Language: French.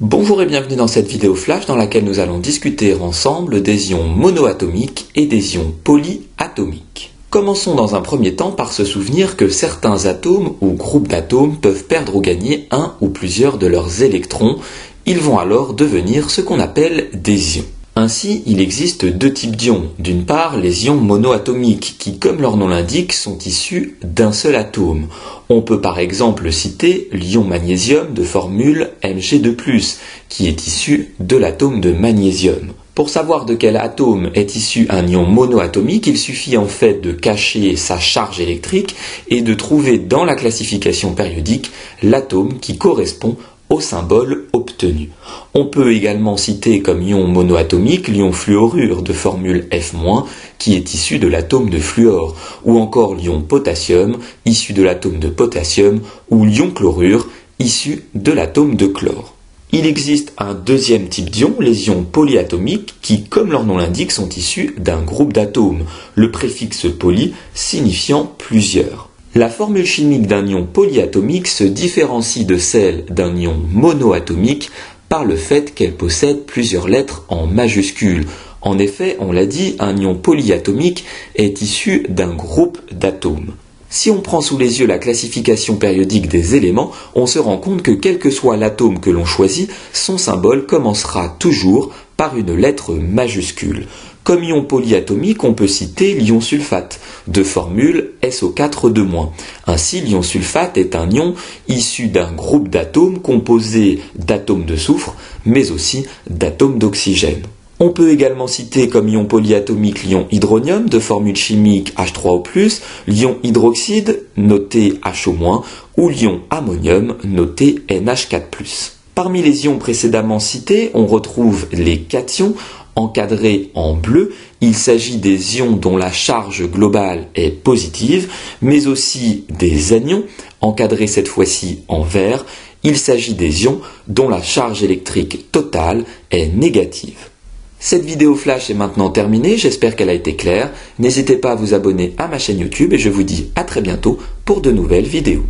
Bonjour et bienvenue dans cette vidéo flash dans laquelle nous allons discuter ensemble des ions monoatomiques et des ions polyatomiques. Commençons dans un premier temps par se souvenir que certains atomes ou groupes d'atomes peuvent perdre ou gagner un ou plusieurs de leurs électrons. Ils vont alors devenir ce qu'on appelle des ions. Ainsi, il existe deux types d'ions. D'une part, les ions monoatomiques qui, comme leur nom l'indique, sont issus d'un seul atome. On peut par exemple citer l'ion magnésium de formule Mg2+, qui est issu de l'atome de magnésium. Pour savoir de quel atome est issu un ion monoatomique, il suffit en fait de cacher sa charge électrique et de trouver dans la classification périodique l'atome qui correspond au symbole obtenu. On peut également citer comme ion monoatomique l'ion fluorure de formule F-, qui est issu de l'atome de fluor, ou encore l'ion potassium, issu de l'atome de potassium, ou l'ion chlorure, issu de l'atome de chlore. Il existe un deuxième type d'ions, les ions polyatomiques, qui, comme leur nom l'indique, sont issus d'un groupe d'atomes, le préfixe poly signifiant plusieurs. La formule chimique d'un ion polyatomique se différencie de celle d'un ion monoatomique par le fait qu'elle possède plusieurs lettres en majuscules. En effet, on l'a dit, un ion polyatomique est issu d'un groupe d'atomes. Si on prend sous les yeux la classification périodique des éléments, on se rend compte que quel que soit l'atome que l'on choisit, son symbole commencera toujours par une lettre majuscule. Comme ion polyatomique, on peut citer l'ion sulfate, de formule SO4-. Ainsi, l'ion sulfate est un ion issu d'un groupe d'atomes composé d'atomes de soufre, mais aussi d'atomes d'oxygène. On peut également citer comme ion polyatomique l'ion hydronium, de formule chimique H3O+, l'ion hydroxyde, noté HO-, ou l'ion ammonium, noté NH4+. Parmi les ions précédemment cités, on retrouve les cations, encadrés en bleu. Il s'agit des ions dont la charge globale est positive, mais aussi des anions, encadrés cette fois-ci en vert. Il s'agit des ions dont la charge électrique totale est négative. Cette vidéo flash est maintenant terminée, j'espère qu'elle a été claire. N'hésitez pas à vous abonner à ma chaîne YouTube et je vous dis à très bientôt pour de nouvelles vidéos.